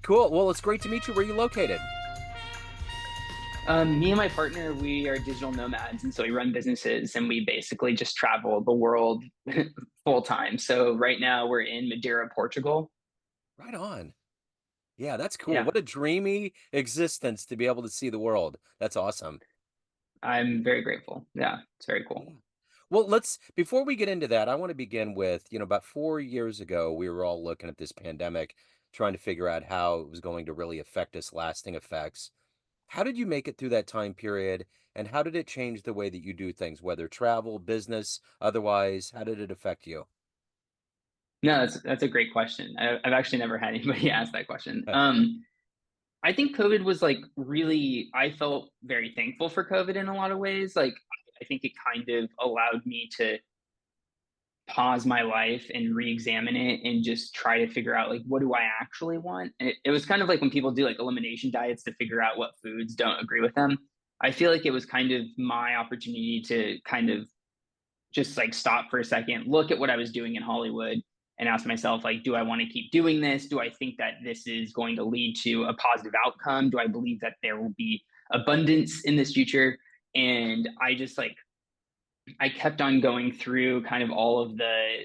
Cool. Well, it's great to meet you. Where are you located? Me and my partner, we are digital nomads, and so we run businesses, and we basically just travel the world full time. So right now we're in Madeira, Portugal. Right on. Yeah, that's cool. Yeah, What a dreamy existence to be able to see the world. That's awesome. I'm very grateful. Yeah, it's very cool. Yeah. Well, before we get into that, I want to begin with, about 4 years ago, we were all looking at this pandemic, trying to figure out how it was going to really affect us, lasting effects. How did you make it through that time period, and how did it change the way that you do things, whether travel, business, otherwise? How did it affect you? No, that's a great question. I've actually never had anybody ask that question. I think COVID was like really, I felt very thankful for COVID in a lot of ways. Like, I think it kind of allowed me to pause my life and re-examine it and just try to figure out like what do I actually want. And it was kind of like when people do like elimination diets to figure out what foods don't agree with them. I feel like it was kind of my opportunity to kind of just like stop for a second, look at what I was doing in Hollywood and ask myself like, do I want to keep doing this? Do I think that this is going to lead to a positive outcome? Do I believe that there will be abundance in this future? And I just like I kept on going through kind of all of the,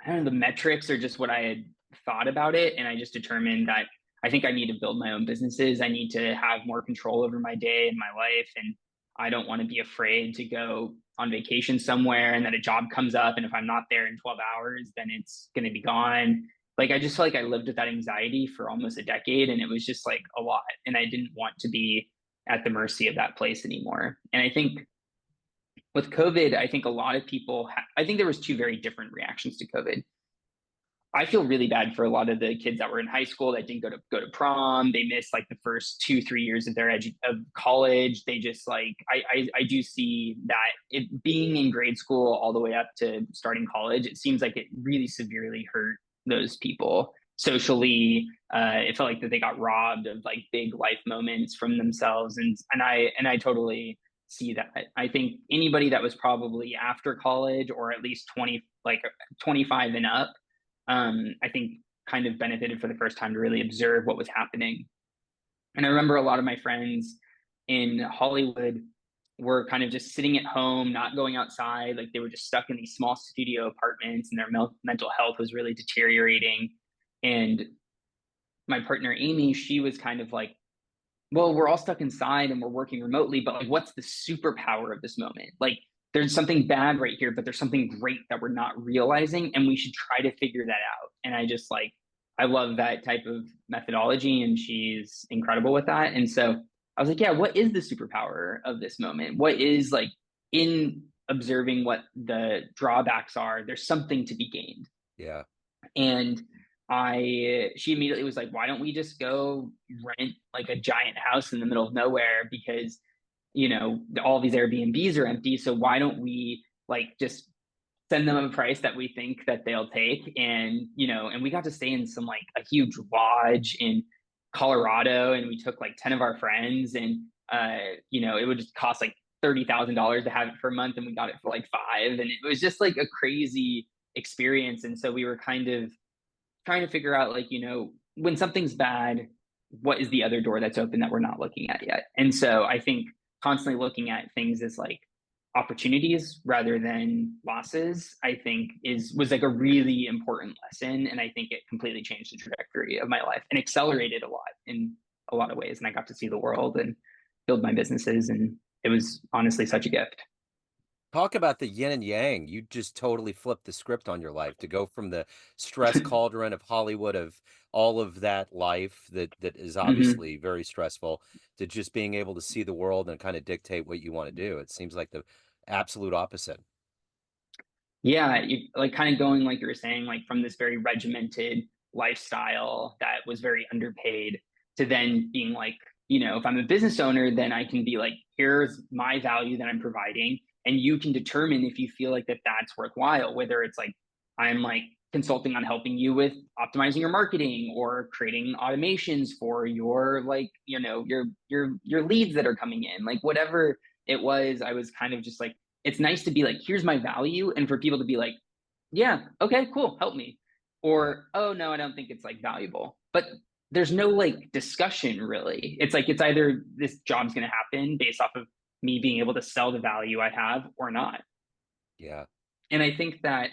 I don't know, the metrics or just what I had thought about it. And I just determined that I think I need to build my own businesses. I need to have more control over my day and my life. And I don't want to be afraid to go on vacation somewhere and that a job comes up. And if I'm not there in 12 hours, then it's going to be gone. Like, I just feel like I lived with that anxiety for almost a decade. And it was just like a lot. And I didn't want to be at the mercy of that place anymore. And I think with COVID, I think a lot of people, I think there was two very different reactions to COVID. I feel really bad for a lot of the kids that were in high school that didn't go to prom. They missed like the first 2 3 years of of college. They just like I do see that it being in grade school all the way up to starting college. It seems like it really severely hurt those people socially. It felt like that they got robbed of like big life moments from themselves, and I totally see that. I think anybody that was probably after college or at least 25 and up, I think kind of benefited for the first time to really observe what was happening. And I remember a lot of my friends in Hollywood were kind of just sitting at home, not going outside. Like they were just stuck in these small studio apartments and their mental health was really deteriorating. And my partner, Amy, she was kind of like, well, we're all stuck inside and we're working remotely, but like, what's the superpower of this moment? Like, there's something bad right here, but there's something great that we're not realizing, and we should try to figure that out. And I just like, I love that type of methodology, and she's incredible with that. And so I was like, yeah, what is the superpower of this moment? What is like in observing what the drawbacks are? There's something to be gained. Yeah. And she immediately was like, why don't we just go rent like a giant house in the middle of nowhere? Because, all these Airbnbs are empty. So why don't we like just send them a price that we think that they'll take? And we got to stay in some like a huge lodge in Colorado, and we took like 10 of our friends, and, it would just cost like $30,000 to have it for a month, and we got it for like five. And it was just like a crazy experience. And so we were kind of trying to figure out like, when something's bad, what is the other door that's open that we're not looking at yet? And so I think constantly looking at things as like opportunities rather than losses, I think was like a really important lesson. And I think it completely changed the trajectory of my life and accelerated a lot in a lot of ways. And I got to see the world and build my businesses. And it was honestly such a gift. Talk about the yin and yang. You just totally flipped the script on your life to go from the stress cauldron of Hollywood, of all of that life that is Mm-hmm. obviously very stressful, to just being able to see the world and kind of dictate what you want to do. It seems like the absolute opposite. Yeah, like kind of going like you were saying, like from this very regimented lifestyle that was very underpaid to then being like, if I'm a business owner, then I can be like, here's my value that I'm providing, and you can determine if you feel like that's worthwhile, whether it's like I'm like consulting on helping you with optimizing your marketing or creating automations for your like, your leads that are coming in, like whatever it was. I was kind of just like, it's nice to be like, here's my value, and for people to be like, yeah, okay, cool, help me. Yeah. Or, oh no, I don't think it's like valuable. But there's no like discussion really. It's like it's either this job's going to happen based off of me being able to sell the value I have or not. Yeah. And I think that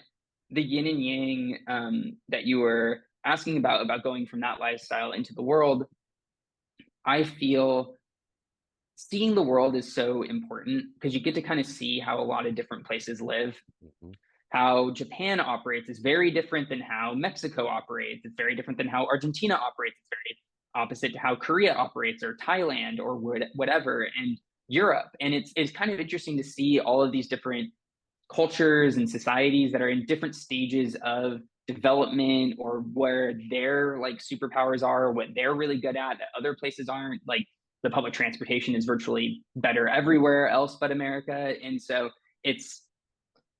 the yin and yang that you were asking about going from that lifestyle into the world, I feel seeing the world is so important because you get to kind of see how a lot of different places live. Hmm. How Japan operates is very different than how Mexico operates. It's very different than how Argentina operates. It's very opposite to how Korea operates or Thailand or whatever, and Europe. And it's kind of interesting to see all of these different cultures and societies that are in different stages of development or where their like superpowers are, what they're really good at that other places aren't. Like the public transportation is virtually better everywhere else but America. And so it's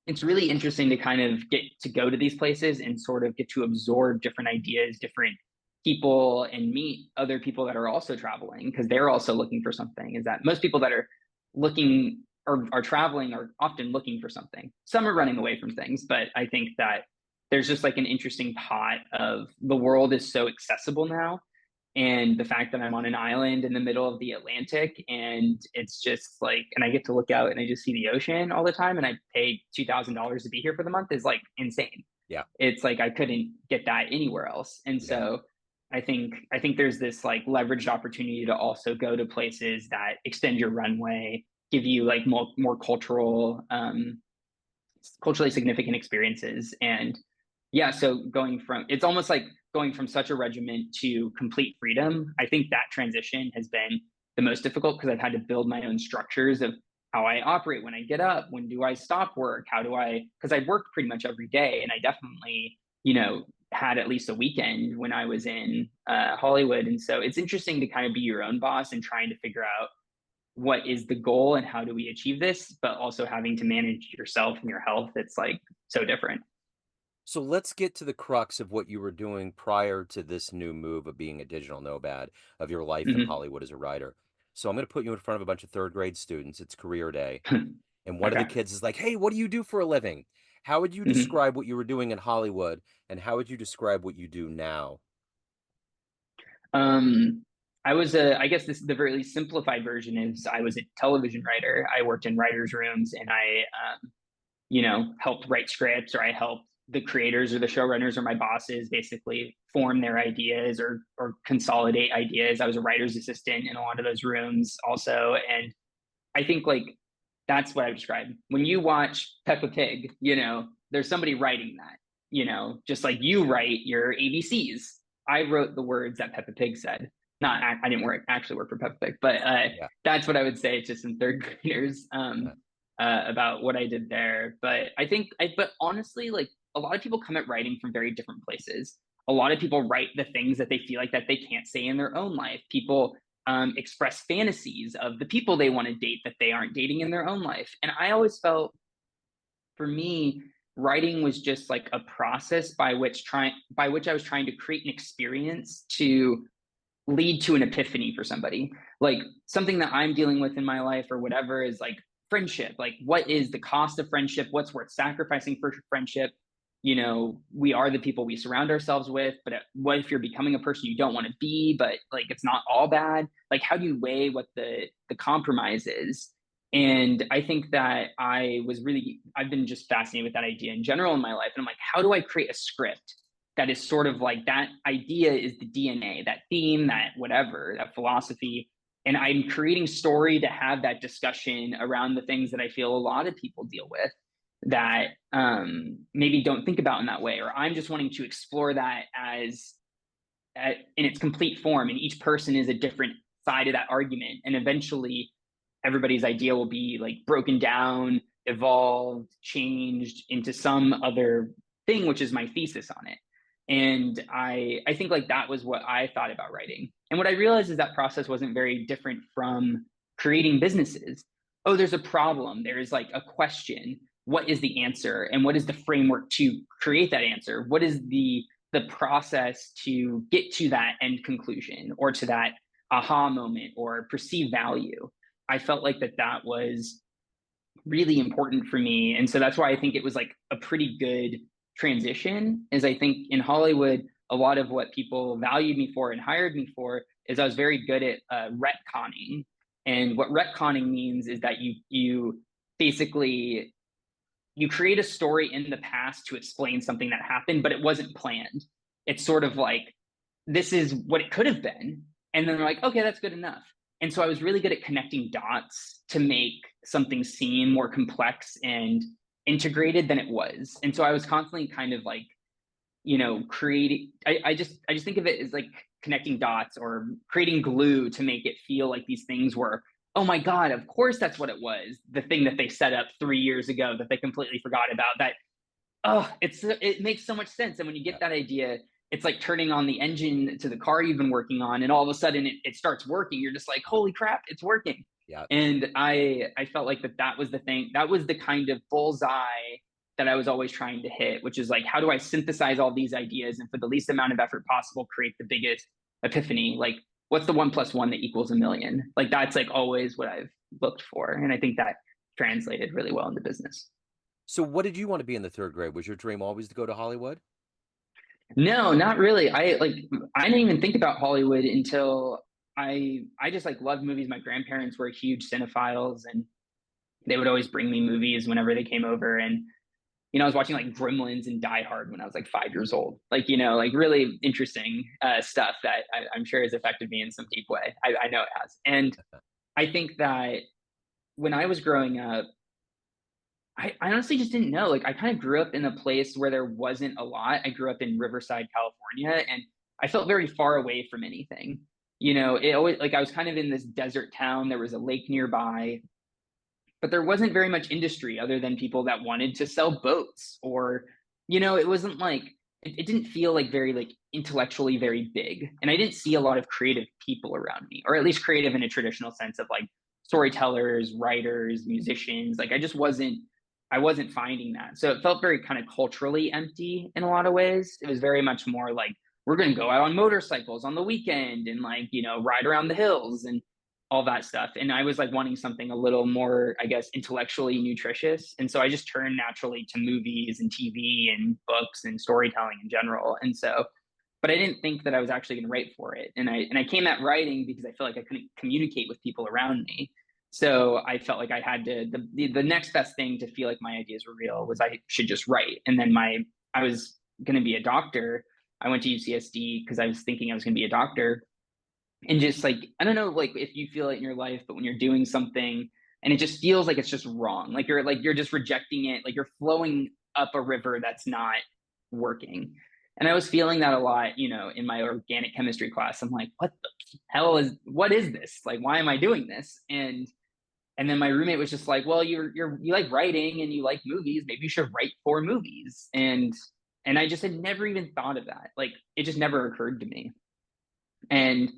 it's really interesting to kind of get to go to these places and sort of get to absorb different ideas, different people, and meet other people that are also traveling because they're also looking for something. Is that most people that are looking or are traveling are often looking for something. Some are Yeah. running away from things, but I think that there's just like an interesting pot of the world is so accessible now, and the fact that I'm on an island in the middle of the Atlantic and it's just like, and I get to look out and I just see the ocean all the time and I pay $2,000 to be here for the month is like insane. Yeah. It's like I couldn't get that anywhere else. And Yeah. so I think there's this like leveraged opportunity to also go to places that extend your runway, give you like more culturally significant experiences. And yeah, so going from it's almost like going from such a regiment to complete freedom. I think that transition has been the most difficult because I've had to build my own structures of how I operate when I get up, when do I stop work, how do I, because I worked pretty much every day and I definitely, had at least a weekend when I was in Hollywood. And so it's interesting to kind of be your own boss and trying to figure out what is the goal and how do we achieve this, but also having to manage yourself and your health. It's like so different. So let's get to the crux of what you were doing prior to this new move of being a digital nomad of your life in Mm-hmm. Hollywood as a writer. So I'm going to put you in front of a bunch of third grade students. It's career day. And one of the Okay. kids is like, "Hey, what do you do for a living?" How would you Mm-hmm. describe what you were doing in Hollywood and how would you describe what you do now? Um, I was I guess this the very simplified version is I was a television writer. I worked in writers' rooms and I, helped write scripts or I helped the creators or the showrunners or my bosses basically form their ideas or consolidate ideas. I was a writer's assistant in a lot of those rooms also. And I think like that's what I describe. When you watch Peppa Pig, there's somebody writing that, just like you write your ABCs. I wrote the words that Peppa Pig said. Not, I didn't actually work for Peppa Pig, but Yeah. that's what I would say just in third graders Yeah. about what I did there. But but honestly, like a lot of people come at writing from very different places. A lot of people write the things that they feel like that they can't say in their own life. People express fantasies of the people they want to date that they aren't dating in their own life. And I always felt, for me, writing was just like a process by which I was trying to create an experience to lead to an epiphany for somebody. Like something that I'm dealing with in my life or whatever is like friendship. Like what is the cost of friendship? What's worth sacrificing for friendship? We are the people we surround ourselves with, but what if you're becoming a person you don't want to be, but like it's not all bad? Like how do you weigh what the compromise is? And I think that I've been just fascinated with that idea in general in my life. And I'm like, how do I create a script that is sort of like that idea is the DNA, that theme, that whatever, that philosophy. And I'm creating story to have that discussion around the things that I feel a lot of people deal with that maybe don't think about in that way, or I'm just wanting to explore that in its complete form. And each person is a different side of that argument. And eventually everybody's idea will be like broken down, evolved, changed into some other thing, which is my thesis on it. And I think like that was what I thought about writing. And what I realized is that process wasn't very different from creating businesses. Oh, there's a problem. There's like a question. What is the answer? And what is the framework to create that answer? What is the process to get to that end conclusion or to that aha moment or perceived value? I felt like that was really important for me. And so that's why I think it was like a pretty good transition is I think in Hollywood, a lot of what people valued me for and hired me for is I was very good at retconning. And what retconning means is that you basically you create a story in the past to explain something that happened, but it wasn't planned. It's sort of like, this is what it could have been. And then they're like, okay, that's good enough. And so I was really good at connecting dots to make something seem more complex and integrated than it was. And so I was constantly kind of like, creating, I just think of it as like connecting dots or creating glue to make it feel like these things were, oh my God, of course that's what it was. The thing that they set up 3 years ago that they completely forgot about, that, oh, it makes so much sense. And when you get Yeah. that idea, it's like turning on the engine to the car you've been working on, and all of a sudden it starts working. You're just like, holy crap, it's working. Yeah. And I felt like that was the thing. That was the kind of bullseye that I was always trying to hit, which is like, how do I synthesize all these ideas and for the least amount of effort possible, create the biggest epiphany? Like, what's the 1 + 1 that equals a million? Like, that's like always what I've looked for. And I think that translated really well into business. So what did you want to be in the third grade? Was your dream always to go to Hollywood? No, not really. I didn't even think about Hollywood until I just like loved movies. My grandparents were huge cinephiles, and they would always bring me movies whenever they came over. And I was watching like Gremlins and Die Hard when I was like 5 years old. Like, like really interesting stuff that I'm sure has affected me in some deep way. I know it has. And I think that when I was growing up, I honestly just didn't know. Like, I kind of grew up in a place where there wasn't a lot. I grew up in Riverside, California, and I felt very far away from anything. It always, like, I was kind of in this desert town. There was a lake nearby, but there wasn't very much industry other than people that wanted to sell boats, or, it wasn't like, it didn't feel like very, like, intellectually very big. And I didn't see a lot of creative people around me, or at least creative in a traditional sense of like storytellers, writers, musicians. Like, I wasn't finding that. So it felt very kind of culturally empty in a lot of ways. It was very much more like, we're going to go out on motorcycles on the weekend and like, ride around the hills and all that stuff. And I was like wanting something a little more, I guess, intellectually nutritious. And so I just turned naturally to movies and TV and books and storytelling in general. And so, but I didn't think that I was actually going to write for it. And I came at writing because I felt like I couldn't communicate with people around me. So I felt like I had to, the next best thing to feel like my ideas were real was I should just write. And then I was going to be a doctor. I went to UCSD because I was thinking I was going to be a doctor. And just like, I don't know, like if you feel it in your life, but when you're doing something and it just feels like it's just wrong, like you're just rejecting it, like you're flowing up a river that's not working. And I was feeling that a lot, in my organic chemistry class. I'm like, what is this? Like, why am I doing this? And then my roommate was just like, well, you like writing and you like movies. Maybe you should write for movies. And I just had never even thought of that. Like, it just never occurred to me. And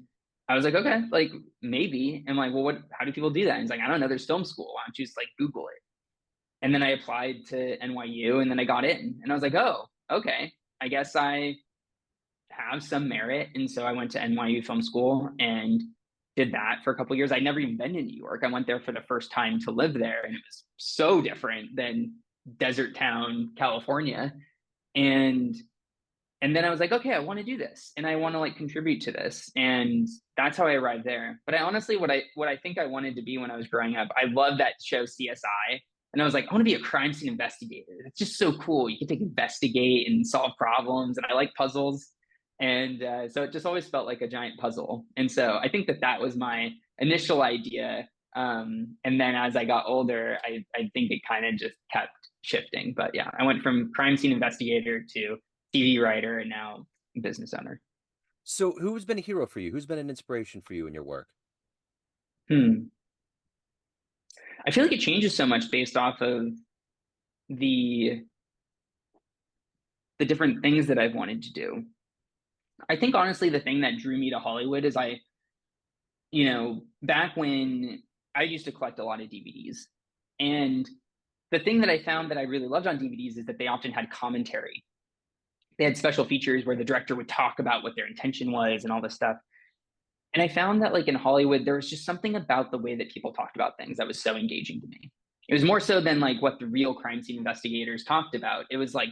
I was like, okay, like maybe. I'm like, well, how do people do that? And he's like, I don't know. There's film school. Why don't you just like Google it? And then I applied to NYU and then I got in. And I was like, oh, okay. I guess I have some merit. And so I went to NYU Film School and did that for a couple of years. I'd never even been to New York. I went there for the first time to live there, and it was so different than desert town California. And and then I was like, okay, I want to do this and I want to like contribute to this. And that's how I arrived there. But I honestly, what I think I wanted to be when I was growing up, I love that show CSI. And I was like, I want to be a crime scene investigator. It's just so cool. You get to investigate and solve problems. And I like puzzles. And so it just always felt like a giant puzzle. And so I think that was my initial idea. And then as I got older, I think it kind of just kept shifting. But yeah, I went from crime scene investigator to TV writer and now business owner. So who's been a hero for you? Who's been an inspiration for you in your work? Hmm. I feel like it changes so much based off of the the different things that I've wanted to do. I think honestly the thing that drew me to Hollywood is back when I used to collect a lot of DVDs. And the thing that I found that I really loved on DVDs is that they often had commentary. They had special features where the director would talk about what their intention was and all this stuff. And I found that like in Hollywood, there was just something about the way that people talked about things that was so engaging to me. It was more so than like what the real crime scene investigators talked about. It was like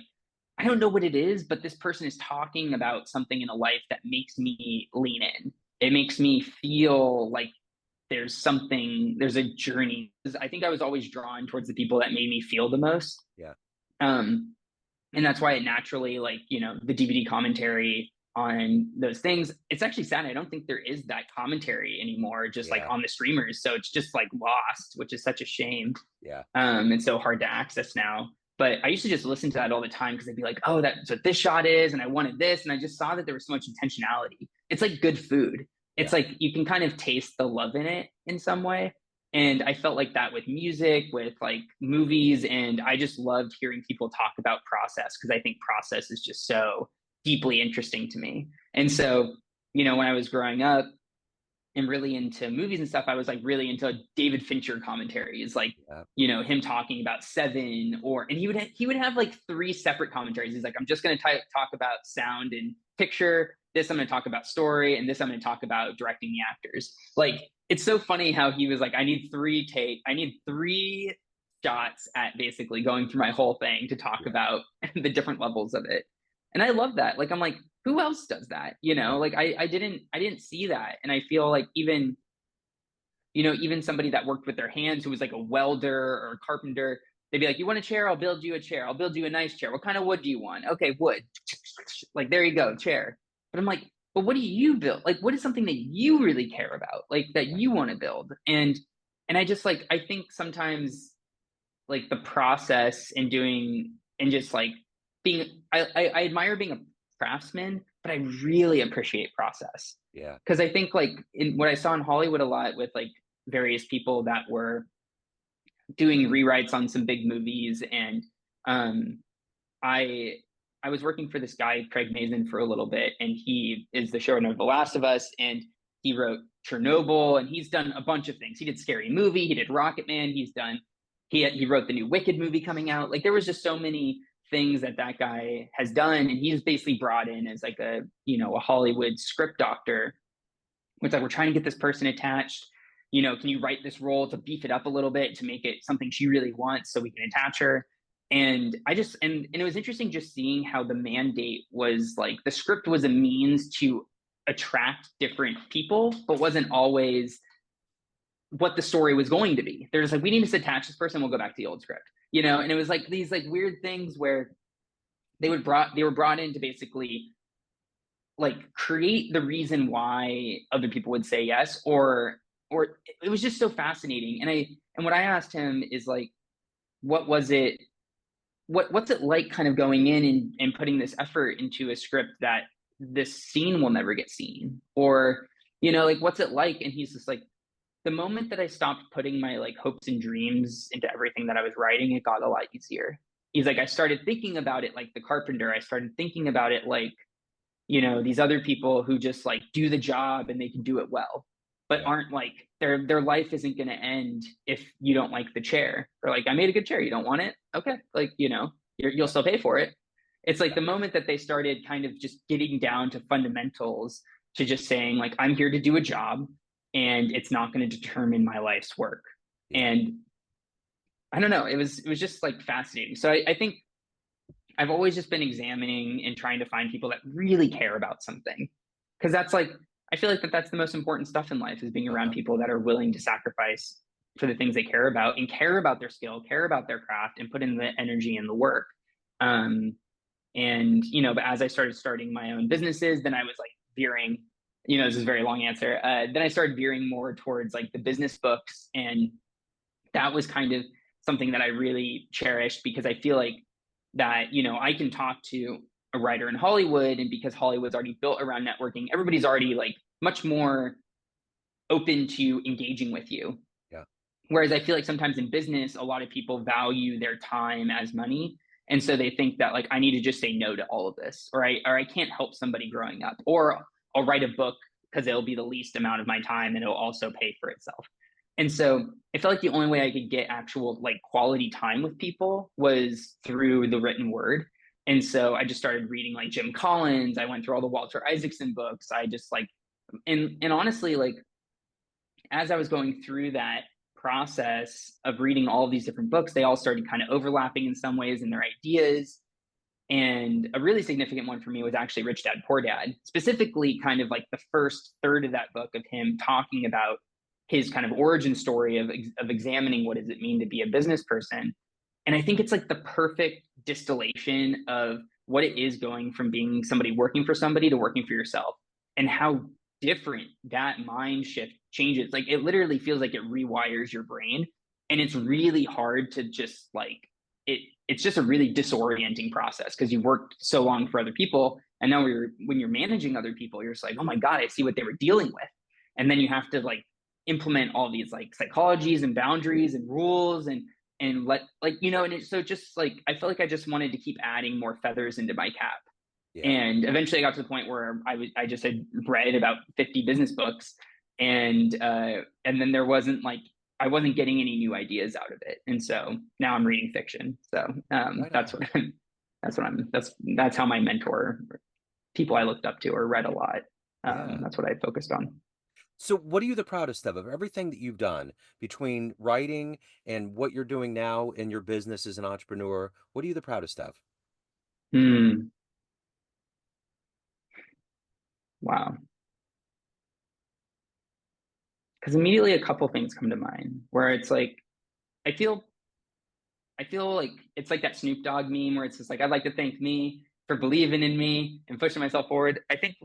I don't know what it is, but this person is talking about something in a life that makes me lean in. It makes me feel like there's a journey. I think I was always drawn towards the people that made me feel the most. Yeah. Um, and that's why it naturally, like, the DVD commentary on those things, it's actually sad. I don't think there is that commentary anymore, just like Yeah. on the streamers. So it's just like lost, which is such a shame. Yeah. It's so hard to access now. But I used to just listen to that all the time because I'd be like, oh, that's what this shot is. And I wanted this. And I just saw that there was so much intentionality. It's like good food. It's Yeah. like you can kind of taste the love in it in some way. And I felt like that with music, with like movies. And I just loved hearing people talk about process because I think process is just so deeply interesting to me. And so, when I was growing up, and really into movies and stuff, I was like really into David Fincher commentaries, like Yeah. him talking about Seven, and he would have like three separate commentaries. He's like, I'm just going to talk about sound and picture. This I'm going to talk about story, and this I'm going to talk about directing the actors. Like it's so funny how he was like, I need three shots at basically going through my whole thing to talk Yeah. about the different levels of it. And I love that. Like I'm like, who else does that? Yeah. Like I didn't see that. And I feel like even somebody that worked with their hands who was like a welder or a carpenter, they'd be like, you want a chair? I'll build you a chair. I'll build you a nice chair. What kind of wood do you want? Okay, wood. Like there you go, chair. But I'm like, but what do you build? Like what is something that you really care about? Like that Yeah. you want to build? And I just like I think sometimes like the process and doing and just like being I admire being a craftsman, but I really appreciate process. Yeah. Because I think like in what I saw in Hollywood a lot with like various people that were doing rewrites on some big movies, and um I I was working for this guy, Craig Mazin, for a little bit, and he is the showrunner of The Last of Us, and he wrote Chernobyl, and he's done a bunch of things. He did Scary Movie, he did Rocket Man, he wrote the new Wicked movie coming out. Like there was just so many things that guy has done, and he was basically brought in as like a Hollywood script doctor. It's like we're trying to get this person attached. Can you write this role to beef it up a little bit to make it something she really wants so we can attach her? And I just and it was interesting just seeing how the mandate was like the script was a means to attract different people, but wasn't always what the story was going to be. They're just like, we need to attach this person, we'll go back to the old script. And it was like these like weird things where they were brought in to basically like create the reason why other people would say yes, or it was just so fascinating. And what I asked him is like, what was it what's it like kind of going in and putting this effort into a script that this scene will never get seen, or like what's it like? And he's just like, the moment that I stopped putting my like hopes and dreams into everything that I was writing, it got a lot easier. He's like, I started thinking about it like the carpenter. I started thinking about it like these other people who just like do the job and they can do it well, but Yeah. aren't like their life isn't going to end if you don't like the chair. Or like, I made a good chair, you don't want it, okay, like you'll Yeah. still pay for it. It's like Yeah. the moment that they started kind of just getting down to fundamentals, to just saying like, I'm here to do a job and it's not going to determine my life's work. Yeah. And I don't know, it was just like fascinating. So I think I've always just been examining and trying to find people that really care about something. Because that's like, I feel like that's the most important stuff in life, is being around Uh-huh. people that are willing to sacrifice for the things they care about and care about their skill, care about their craft, and put in the energy and the work. Um, but as I starting my own businesses, then I was like veering, this is a very long answer. Then I started veering more towards like the business books. And that was kind of something that I really cherished, because I feel like that, I can talk to a writer in Hollywood, and because Hollywood's already built around networking, everybody's already like much more open to engaging with you. Yeah. Whereas I feel like sometimes in business, a lot of people value their time as money. And so they think that like, I need to just say no to all of this, or I can't help somebody growing up, or I'll write a book because it'll be the least amount of my time and it'll also pay for itself. And so I felt like the only way I could get actual like quality time with people was through the written word. And so I just started reading like Jim Collins. I went through all the Walter Isaacson books. I just like, and honestly, like as I was going through that process of reading all of these different books, they all started kind of overlapping in some ways in their ideas. And a really significant one for me was actually Rich Dad Poor Dad, specifically kind of like the first third of that book of him talking about his kind of origin story of examining what does it mean to be a business person. And I think it's like the perfect distillation of what it is going from being somebody working for somebody to working for yourself, and how different that mind shift changes. Like it literally feels like it rewires your brain. And it's really hard to just like it's just a really disorienting process because you've worked so long for other people. And now when you're managing other people, you're just like, oh my God, I see what they were dealing with. And then you have to like implement all these like psychologies and boundaries and rules and let like and so just like I felt like I just wanted to keep adding more feathers into my cap. Yeah. And eventually I got to the point where I just had read about 50 business books, and then there wasn't like I wasn't getting any new ideas out of it. And so now I'm reading fiction. So Right that's on. what that's how my mentor, people I looked up to or read a lot. Yeah. That's what I focused on. So, what are you the proudest of everything that you've done between writing and what you're doing now in your business as an entrepreneur? What are you the proudest of? Hmm. Wow. Because immediately a couple things come to mind where it's like I feel I feel like it's like that Snoop Dogg meme where it's just like I'd like to thank me for believing in me and pushing myself forward. I think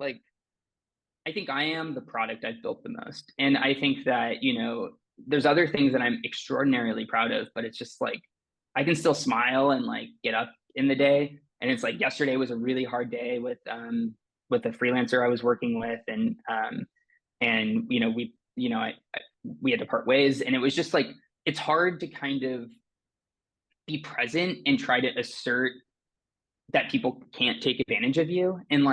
I am the product I've built the most. And I think that, there's other things that I'm extraordinarily proud of, but it's just like I can still smile and like get up in the day. And it's like yesterday was a really hard day with a freelancer I was working with, and we had to part ways, and it was just like it's hard to kind of be present and try to assert that people can't take advantage of you. And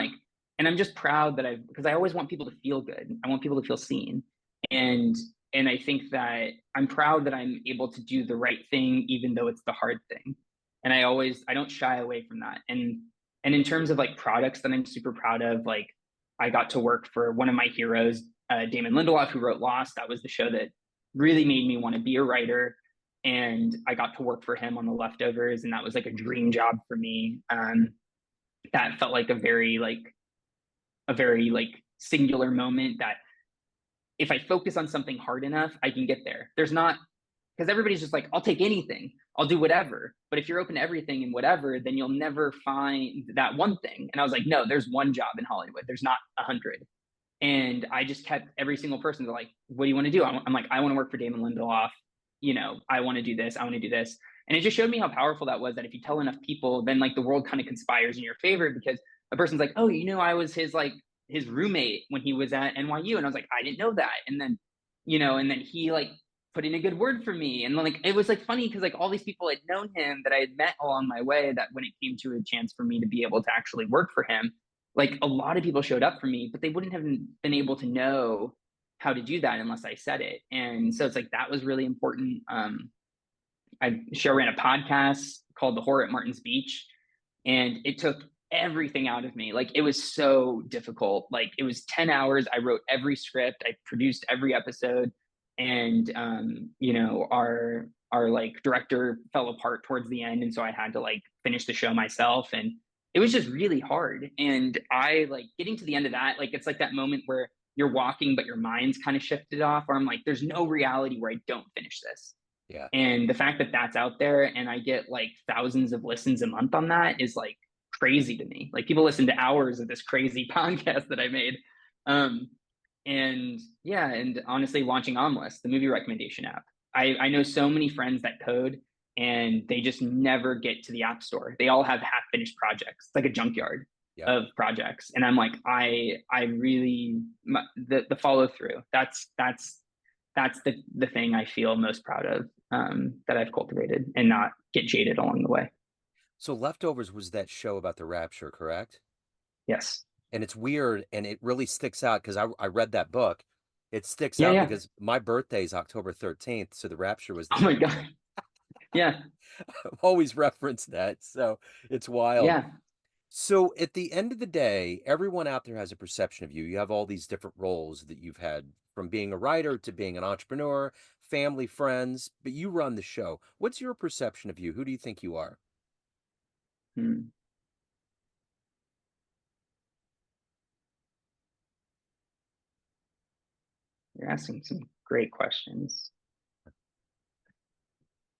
I'm just proud that because I always want people to feel good. I want people to feel seen. And and I think that I'm proud that I'm able to do the right thing even though it's the hard thing. And I don't shy away from that. And in terms of like products that I'm super proud of, like I got to work for one of my heroes, Damon Lindelof, who wrote Lost. That was the show that really made me want to be a writer, and I got to work for him on The Leftovers, and that was like a dream job for me. That felt like a very like singular moment that if I focus on something hard enough, I can get there. There's not because everybody's just like, I'll take anything, I'll do whatever. But if you're open to everything and whatever, then you'll never find that one thing. And I was like, no, there's one job in Hollywood. There's not 100. And I just kept every single person like, what do you want to do? I'm like, I want to work for Damon Lindelof. I want to do this. I want to do this. And it just showed me how powerful that was, that if you tell enough people, then like the world kind of conspires in your favor, because a person's like, oh, I was his roommate when he was at NYU. And I was like, I didn't know that. And then he like put in a good word for me. And like, it was like funny because like all these people had known him that I had met along my way, that when it came to a chance for me to be able to actually work for him, like a lot of people showed up for me, but they wouldn't have been able to know how to do that unless I said it. And so it's like that was really important. I show ran a podcast called The Horror at Martin's Beach, and it took everything out of me. Like it was so difficult. Like it was 10 hours. I wrote every script, I produced every episode, and our like director fell apart towards the end, and so I had to like finish the show myself, and it was just really hard. And I like getting to the end of that, like it's like that moment where you're walking but your mind's kind of shifted off, where I'm like, there's no reality where I don't finish this. Yeah. And the fact that that's out there and I get like thousands of listens a month on that is like crazy to me. Like people listen to hours of this crazy podcast that I made. Um, and yeah, and honestly, launching OmList, the movie recommendation app. I know so many friends that code and they just never get to the app store. They all have half finished projects. It's like a junkyard Yep. of projects. And I'm like, I really, the follow through, that's the thing I feel most proud of, that I've cultivated and not get jaded along the way. So, Leftovers was that show about the rapture, correct? Yes. And it's weird and it really sticks out because I read that book. It sticks Yeah. out Yeah. because my birthday is October 13th, so the rapture was the Oh my 13th. God. Yeah. I've always referenced that, so it's wild. Yeah. So at the end of the day, everyone out there has a perception of you. You have all these different roles that you've had, from being a writer to being an entrepreneur, family, friends, but you run the show. What's your perception of you? Who do you think you are? Hmm. You're asking some great questions.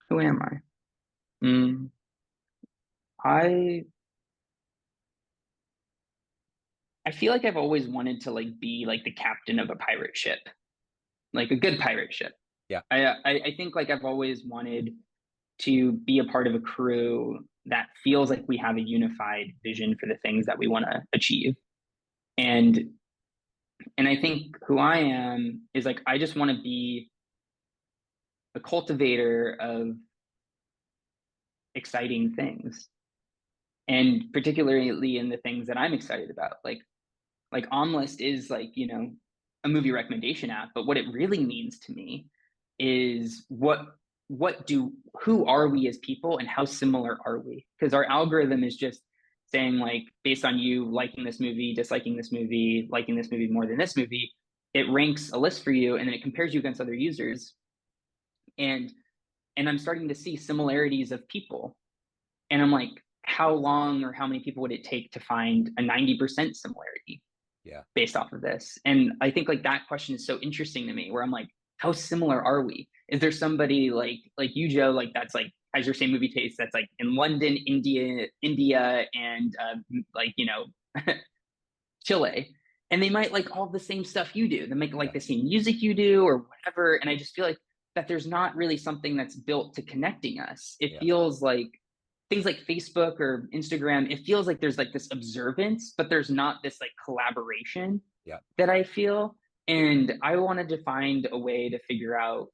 Who am I? Mm, I I feel like I've always wanted to like be like the captain of a pirate ship, like a good pirate ship. Yeah, I think like I've always wanted to be a part of a crew that feels like we have a unified vision for the things that we want to achieve. And and I think who I am is like I just want to be a cultivator of exciting things, and particularly in the things that I'm excited about. Like OmList is like, a movie recommendation app, but what it really means to me is what do who are we as people and how similar are we? Because our algorithm is just saying like based on you liking this movie, disliking this movie, liking this movie more than this movie, it ranks a list for you and then it compares you against other users. And and I'm starting to see similarities of people. And I'm like, how long or how many people would it take to find a 90% similarity yeah, based off of this? And I think like that question is so interesting to me, where I'm like, how similar are we? Is there somebody like you, Joe, like that's like has your same movie taste that's like in London, India, and like Chile, and they might like all the same stuff you do. They might like yeah, the same music you do or whatever. And I just feel like that there's not really something that's built to connecting us. It yeah, feels like things like Facebook or Instagram, it feels like there's like this observance, but there's not this like collaboration yeah, that I feel. And I wanted to find a way to figure out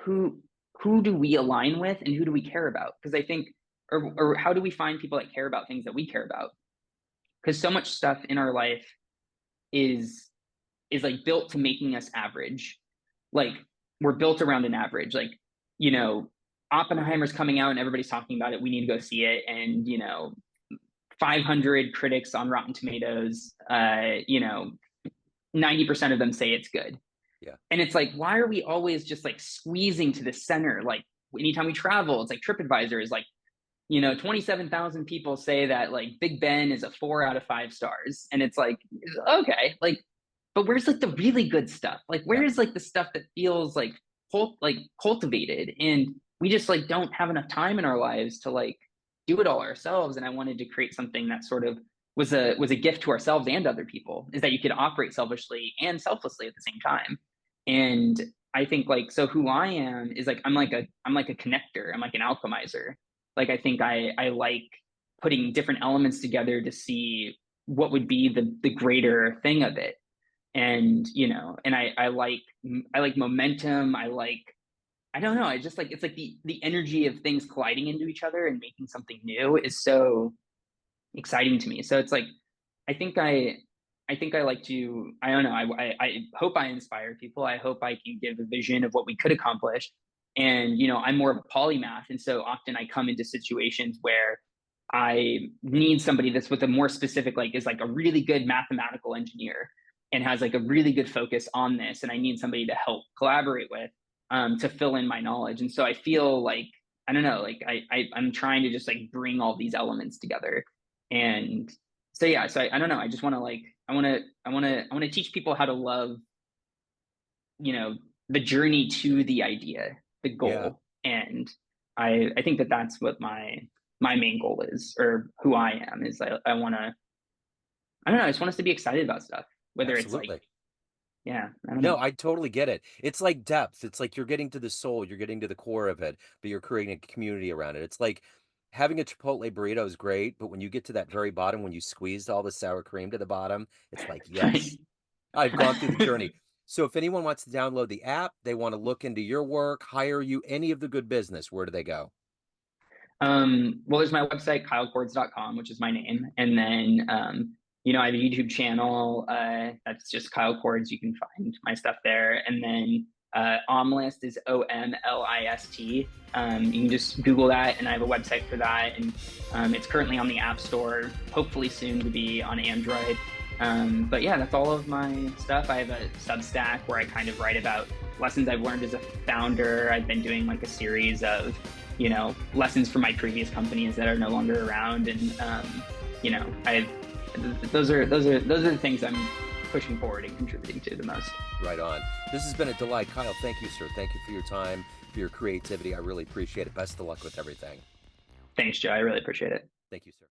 who who do we align with and who do we care about? Because I think or how do we find people that care about things that we care about? Because so much stuff in our life is is like built to making us average. Like we're built around an average. Like, you know, Oppenheimer's coming out and everybody's talking about it. We need to go see it. And, 500 critics on Rotten Tomatoes, 90% of them say it's good. yeah, And it's like, why are we always just like squeezing to the center? Like anytime we travel, it's like TripAdvisor is like, 27,000 people say that like Big Ben is a 4 out of 5 stars. And it's like, okay, like, but where's like the really good stuff? Like, yeah, where's like the stuff that feels like cultivated? And we just like don't have enough time in our lives to like do it all ourselves. And I wanted to create something that sort of was a gift to ourselves and other people, is that you could operate selfishly and selflessly at the same time. And I think like so who I am is like I'm like a connector. I'm like an alchemizer. Like I think I like putting different elements together to see what would be the greater thing of it. And and I like momentum. I don't know, I just like it's like the energy of things colliding into each other and making something new is so exciting to me. So it's like I think I like to, I don't know, I hope I inspire people. I hope I can give a vision of what we could accomplish. And I'm more of a polymath, and so often I come into situations where I need somebody that's with a more specific, like is like a really good mathematical engineer and has like a really good focus on this, and I need somebody to help collaborate with, to fill in my knowledge. And so I feel like I don't know, like I'm trying to just like bring all these elements together. And so yeah, so I don't know, I just want to like I want to teach people how to love, you know the journey to the idea, the yeah. goal. And I think that that's what my main goal is, or who I am, is I want to, I don't know, I just want us to be excited about stuff, whether it's like, Absolutely. yeah, I don't No, know. I totally get it. It's like depth. It's like you're getting to the soul, you're getting to the core of it, but you're creating a community around it. It's like having a Chipotle burrito is great, but when you get to that very bottom, when you squeezed all the sour cream to the bottom, it's like, Right. yes, I've gone through the journey. So if anyone wants to download the app, they want to look into your work, hire you, any of the good business, where do they go? Well, there's my website, kylecords.com, which is my name. And then, I have a YouTube channel, that's just Kyle Cords. You can find my stuff there. And then, OmList is OmList. You can just Google that, and I have a website for that. And it's currently on the App Store, hopefully soon to be on Android. But yeah, that's all of my stuff. I have a Substack where I kind of write about lessons I've learned as a founder. I've been doing like a series of lessons from my previous companies that are no longer around. And I those are the things pushing forward and contributing to the most. Right on. This has been a delight. Kyle, thank you, sir. Thank you for your time, for your creativity. I really appreciate it. Best of luck with everything. Thanks, Joe. I really appreciate it. Thank you, sir.